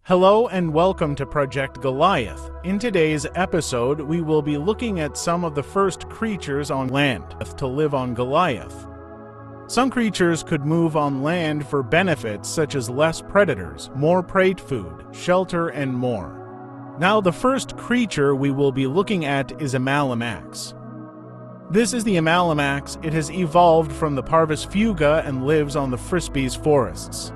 Hello and welcome to Project Goliath. In today's episode, we will be looking at some of the first creatures on land to live on Goliath. Some creatures could move on land for benefits such as less predators, more prey food, shelter, and more. Now, the first creature we will be looking at is a Malamax. This is the Malamax. It has evolved from the Parvus fuga and lives on the frisbee's forests.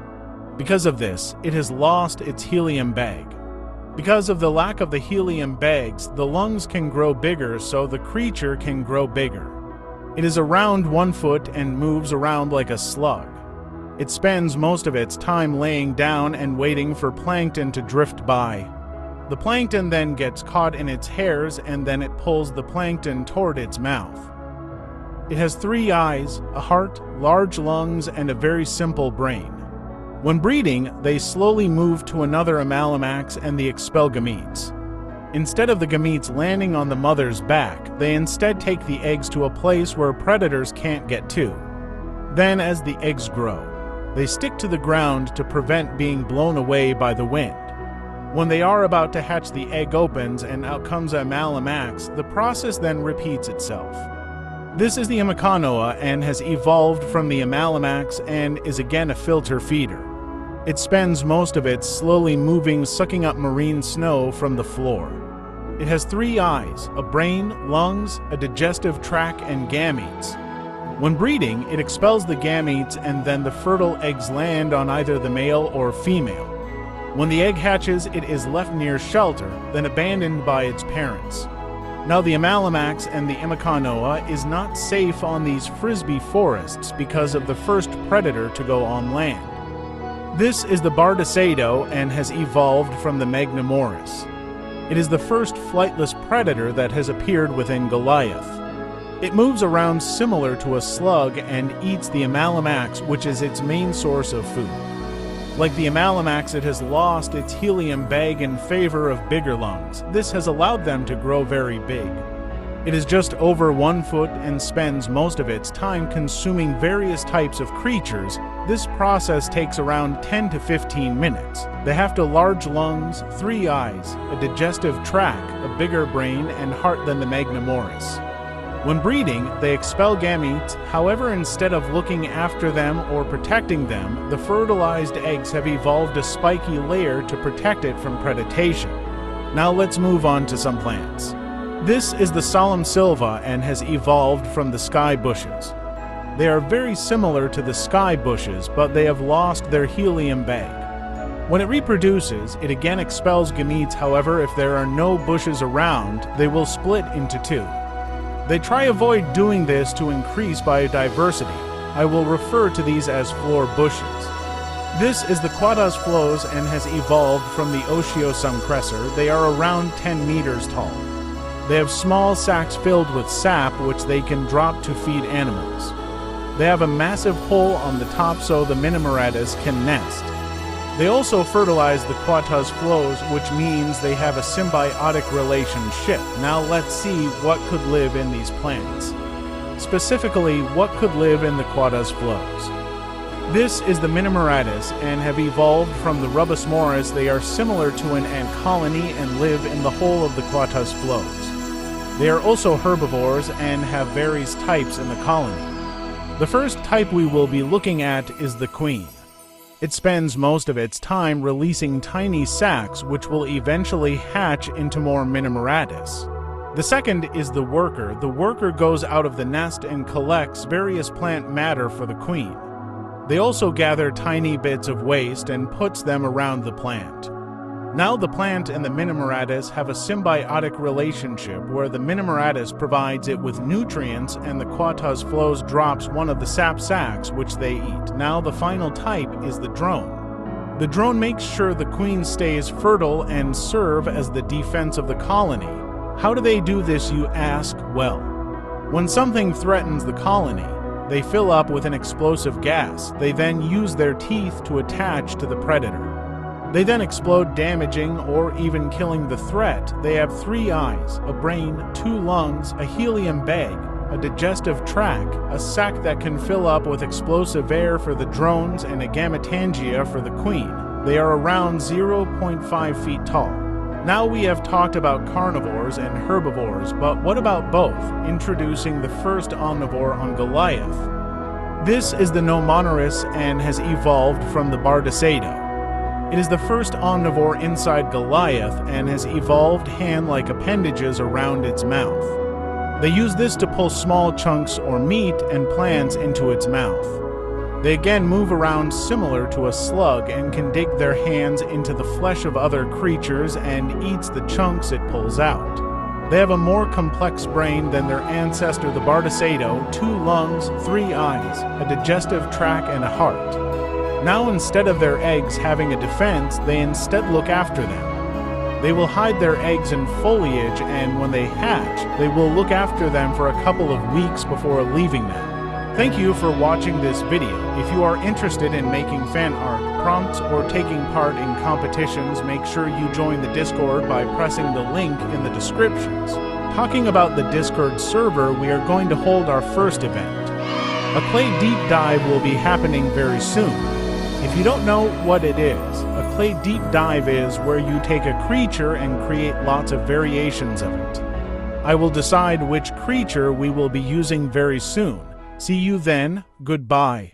Because of this, it has lost its helium bag. Because of the lack of the helium bags, the lungs can grow bigger, so the creature can grow bigger. It is around 1 foot and moves around like a slug. It spends most of its time laying down and waiting for plankton to drift by. The plankton then gets caught in its hairs and then it pulls the plankton toward its mouth. It has 3 eyes, a heart, large lungs, and a very simple brain. When breeding, they slowly move to another Malamax and they expel gametes. Instead of the gametes landing on the mother's back, they instead take the eggs to a place where predators can't get to. Then, as the eggs grow, they stick to the ground to prevent being blown away by the wind. When they are about to hatch, the egg opens and out comes a Malamax. The process then repeats itself. This is the Imacanoa and has evolved from the Malamax and is again a filter feeder. It spends most of it slowly moving, sucking up marine snow from the floor. It has 3 eyes, a brain, lungs, a digestive tract, and gametes. When breeding, it expels the gametes and then the fertile eggs land on either the male or female. When the egg hatches, it is left near shelter, then abandoned by its parents. Now the Malamax and the Imacanoa is not safe on these frisbee forests because of the first predator to go on land. This is the Bardisado and has evolved from the Magnamoris. It is the first flightless predator that has appeared within Goliath. It moves around similar to a slug and eats the Malamax, which is its main source of food. Like the Malamax, it has lost its helium bag in favor of bigger lungs. This has allowed them to grow very big. It is just over 1 foot and spends most of its time consuming various types of creatures. This process takes around 10 to 15 minutes. They have large lungs, 3 eyes, a digestive tract, a bigger brain, and heart than the Magnamoris. When breeding, they expel gametes. However, instead of looking after them or protecting them, the fertilized eggs have evolved a spiky layer to protect it from predation. Now let's move on to some plants. This is the Solemn Silva and has evolved from the sky bushes. They are very similar to the sky bushes, but they have lost their helium bag. When it reproduces, it again expels gametes. However, if there are no bushes around, they will split into 2. They try avoid doing this to increase biodiversity. I will refer to these as floor bushes. This is the Quadas flows and has evolved from the Osteosumcressor. They are around 10 meters tall. They have small sacs filled with sap which they can drop to feed animals. They have a massive hole on the top so the Minimaratas can nest. They also fertilize the Quatas flows, which means they have a symbiotic relationship. Now let's see what could live in these plants. Specifically, what could live in the Quatas flows. This is the Minimaratas and have evolved from the Rubusmoris. They are similar to an ant colony and live in the whole of the Quatas flows. They are also herbivores and have various types in the colony. The first type we will be looking at is the queen. It spends most of its time releasing tiny sacs which will eventually hatch into more Minimaratas. The second is the worker. The worker goes out of the nest and collects various plant matter for the queen. They also gather tiny bits of waste and puts them around the plant. Now the plant and the Minimaratas have a symbiotic relationship where the Minimaratas provides it with nutrients and the Quatas flows drops one of the sap sacs which they eat. Now the final type is the drone. The drone makes sure the queen stays fertile and serve as the defense of the colony. How do they do this, you ask? Well, when something threatens the colony, they fill up with an explosive gas. They then use their teeth to attach to the predator. They then explode, damaging or even killing the threat. They have 3 eyes, a brain, 2 lungs, a helium bag, a digestive tract, a sac that can fill up with explosive air for the drones, and a gametangia for the queen. They are around 0.5 feet tall. Now we have talked about carnivores and herbivores, but what about both? Introducing the first omnivore on Goliath. This is the Nomonoris and has evolved from the Bardacado. It is the first omnivore inside Goliath and has evolved hand-like appendages around its mouth. They use this to pull small chunks or meat and plants into its mouth. They again move around similar to a slug and can dig their hands into the flesh of other creatures and eats the chunks it pulls out. They have a more complex brain than their ancestor the Bardacado, 2 lungs, 3 eyes, a digestive tract, and a heart. Now instead of their eggs having a defense, they instead look after them. They will hide their eggs in foliage, and when they hatch, they will look after them for a couple of weeks before leaving them. Thank you for watching this video. If you are interested in making fan art, prompts, or taking part in competitions, make sure you join the Discord by pressing the link in the descriptions. Talking about the Discord server, we are going to hold our first event. A clay deep dive will be happening very soon. If you don't know what it is, a clay deep dive is where you take a creature and create lots of variations of it. I will decide which creature we will be using very soon. See you then. Goodbye.